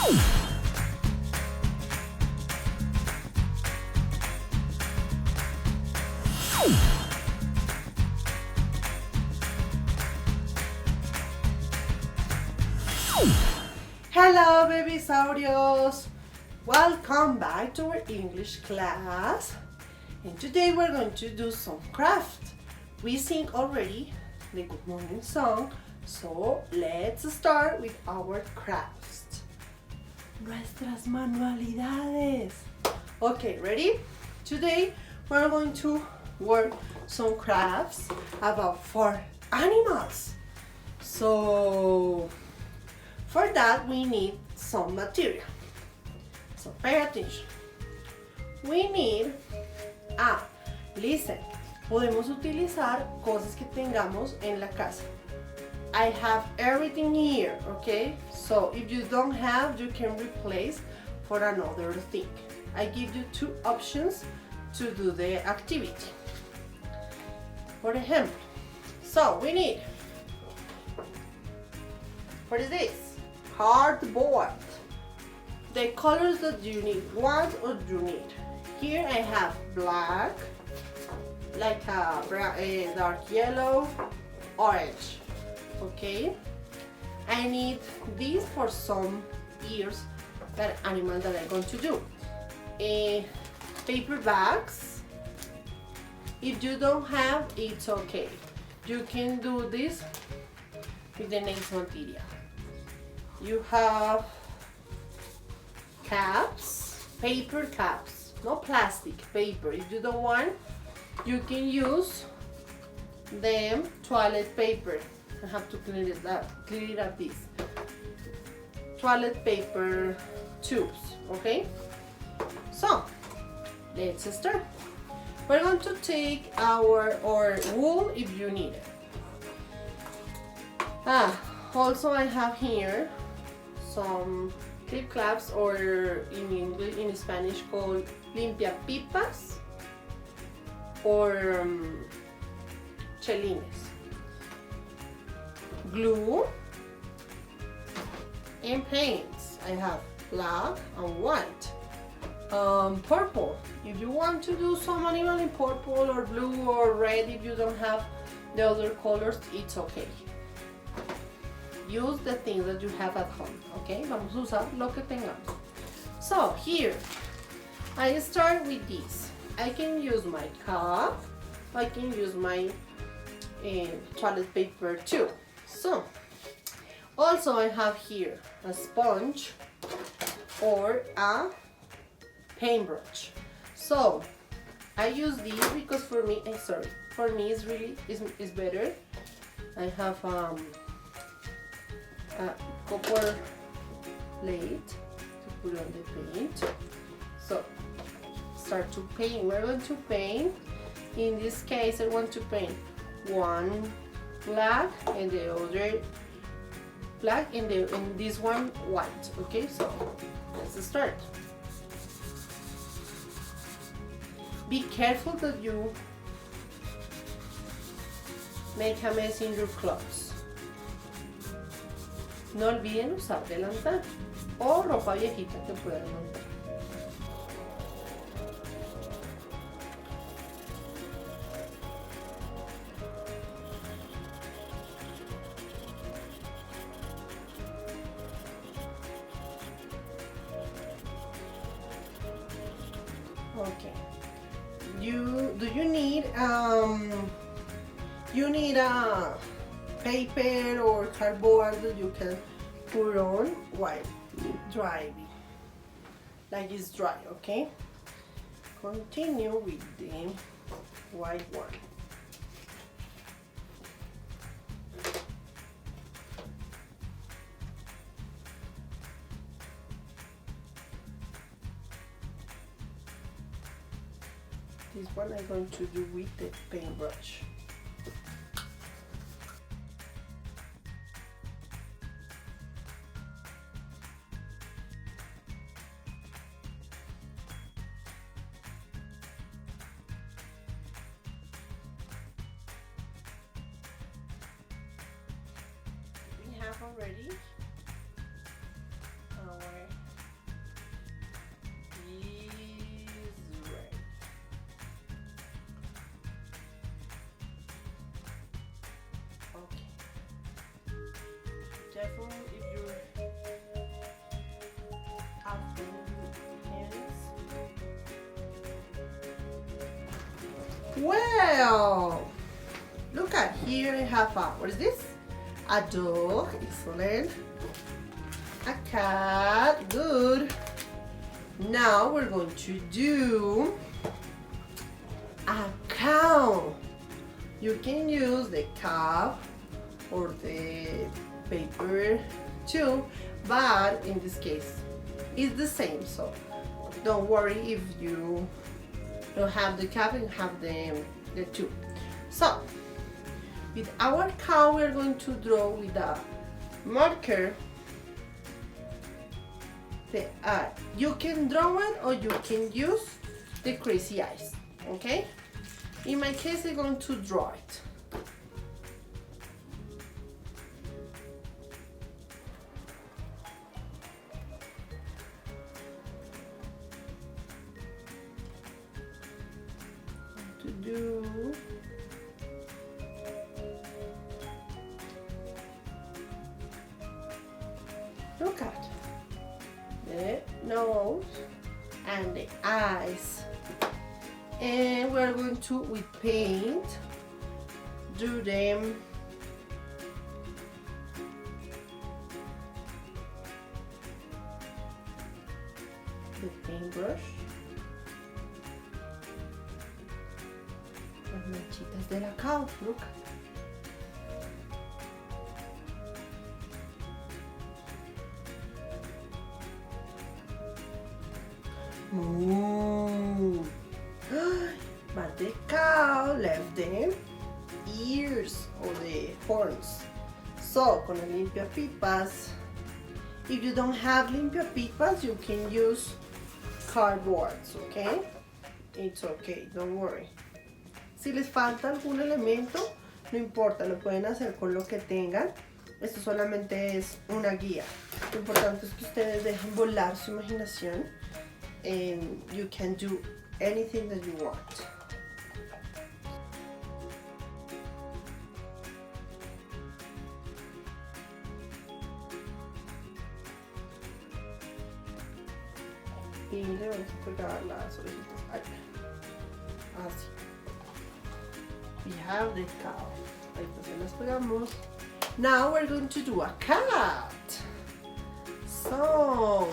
Hello, babysaurios! Welcome back to our English class. And today we're going to do some craft. We sing already the good morning song, so let's start with our crafts. Nuestras manualidades. Okay, ready? Today we're going to work some crafts about 4 animals. So for that we need some material. So pay attention. We need, listen, podemos utilizar cosas que tengamos en la casa. I have everything here, okay? So if you don't have, you can replace for another thing. I give you 2 options to do the activity. For example, so we need, what is this? Cardboard. The colors that you need, what or you need. Here I have black, like a dark yellow, orange. Okay. I need these for some ears that animal that I'm going to do. Paper bags. If you don't have, it's okay. You can do this with the next material. You have caps, paper caps, no plastic, paper. If you don't want, you can use them toilet paper. I have to clean it up this. Toilet paper tubes, okay? So, let's start. We're going to take our wool if you need it. Also I have here some clip claps, or in English, in Spanish called limpia pipas or chelines. Glue and paints. I have black and white. Purple. If you want to do some animal in purple or blue or red, if you don't have the other colors, it's okay. Use the things that you have at home, okay? Vamos a usar lo que tengamos. So here, I start with this. I can use my cup, I can use my toilet paper too. So, also I have here a sponge or a paintbrush. So, I use these because for me, for me it's really is better. I have a copper plate to put on the paint. So start to paint. We're going to paint. In this case, I want to paint one black and the other black and this one white. Okay, so let's start. Be careful that you make a mess in your clothes. No olviden usar delantal o ropa viejita que puedan montar. Okay. Do you need a paper or cardboard that you can put on while drying, like it's dry, okay? Continue with the white one. This one I'm going to do with the paintbrush. We have already our careful if you're after your hands. Well, look at here. I have a, what is this? A dog, excellent. A cat, good. Now we're going to do a cow. You can use the cup or the paper too, but in this case it's the same, so don't worry if you don't have the cup and have the tube. So with our cow we're going to draw with a marker the eye. You can draw it or you can use the crazy eyes, okay? In my case I'm going to draw it. To do look at the nose and the eyes, and we're going to with paint do them the paintbrush. Las manchitas de la cow, look. Ooh. But the cow left the ears or the horns. So, con el limpiapipas, if you don't have limpiapipas, you can use cardboards, okay? It's okay, don't worry. Si les falta algún elemento, no importa, lo pueden hacer con lo que tengan. Esto solamente es una guía. Lo importante es que ustedes dejen volar su imaginación. And you can do anything that you want. Y le vamos a pegar las orejitas. Así. We have the cow. Ahorita se las pegamos. Now we're going to do a cat. So,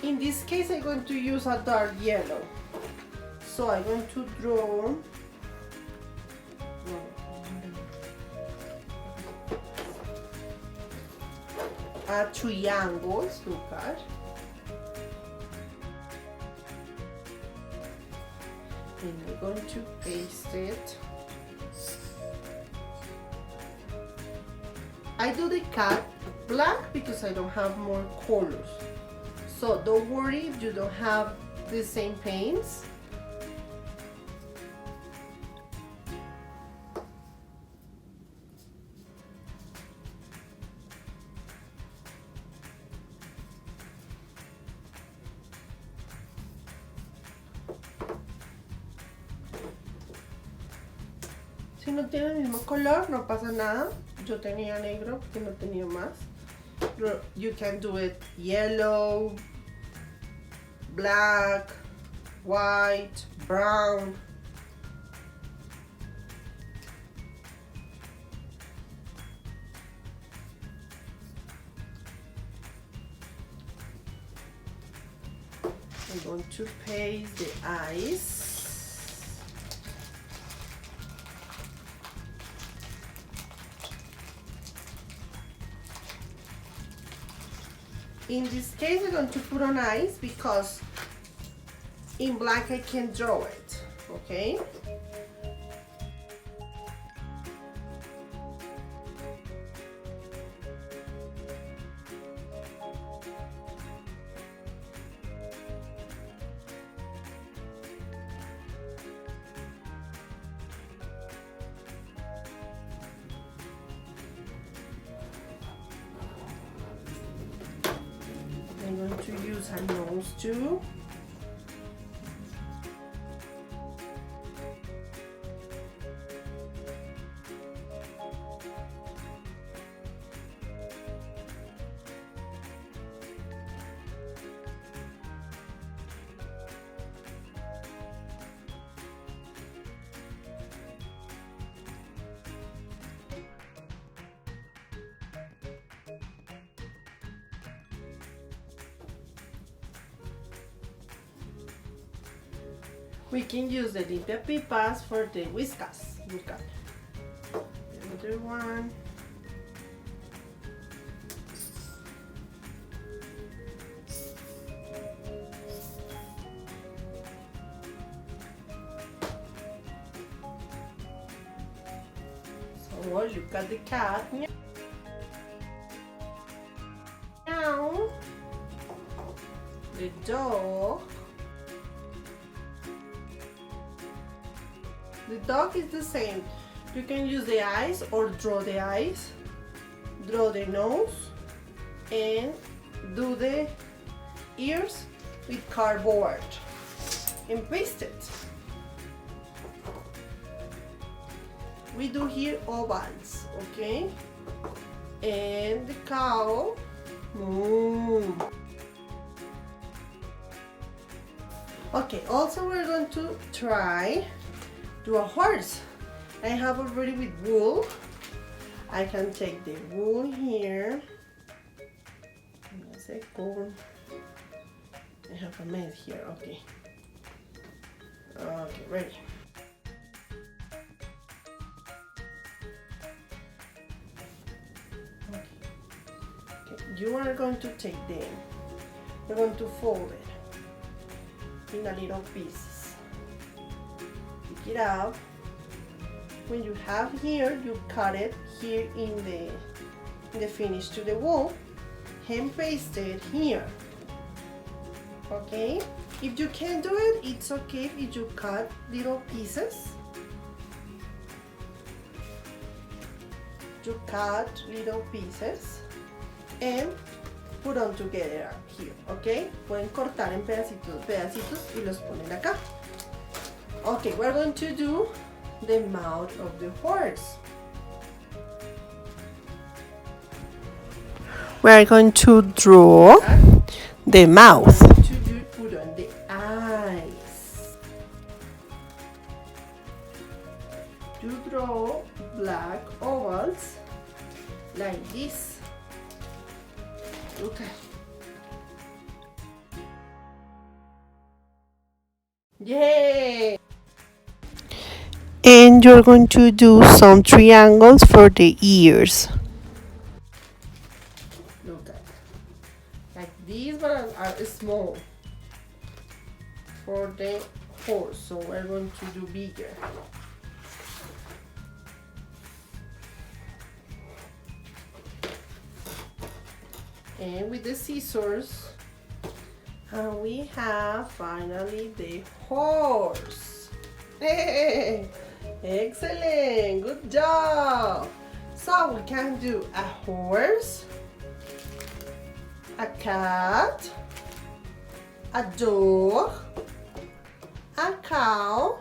in this case, I'm going to use a dark yellow. So I'm going to draw a triangle, look at. And we're going to paste it. I do the cat black because I don't have more colors. So don't worry if you don't have the same paints. Si no tiene el mismo color, no pasa nada. Yo tenía negro porque no tenía más. You can do it yellow, black, white, brown. I'm going to paste the eyes. In this case, I'm going to put on eyes because in black I can draw it, okay? I'm going to use a nose too. We can use the limpia pipas for the whiskas. Look at the other one. So look at the cat. Meow. The dog. The dog is the same. You can use the eyes or draw the eyes, draw the nose, and do the ears with cardboard and paste it. We do here ovals, okay? And the cow. Okay, also we're going to try do a horse. I have already with wool. I can take the wool here. A second. I have a mess here. Okay. Okay, ready. Okay, you are going to take them. You're going to fold it in a little pieces. Pick it up. When you have here, you cut it here in the finish to the wool, hand paste it here. Okay? If you can't do it, it's okay if you cut little pieces. You cut little pieces and put them together here, okay? Pueden cortar en pedacitos y los ponen acá. Okay, we're going to do the mouth of the horse. We are going to draw the mouth. To put on the eyes. You draw black ovals like this. Look at. Yay! And you're going to do some triangles for the ears. Look at like these, but are small for the horse, so we're going to do bigger. And with the scissors, and we have finally the horse. Hey! Excellent, good job. So we can do a horse, a cat, a dog, a cow,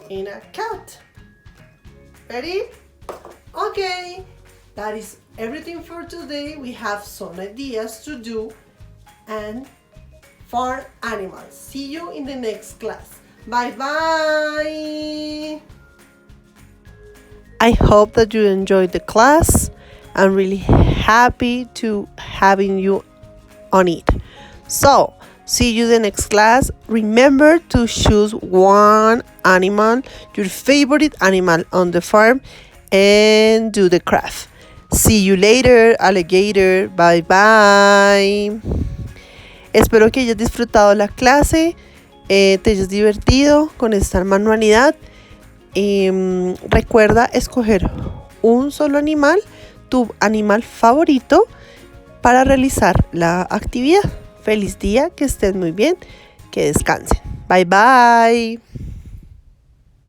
and a cat. Ready? Okay, that is everything for today. We have some ideas to do and farm animals. See you in the next class. Bye bye. I hope that you enjoyed the class. I'm really happy to having you on it. So, see you the next class. Remember to choose one animal, your favorite animal on the farm, and do the craft. See you later, alligator. Bye bye. Espero que hayas disfrutado la clase, te hayas divertido con esta manualidad. Recuerda escoger un solo animal, tu animal favorito, para realizar la actividad. Feliz día, que estén muy bien, que descansen. Bye bye.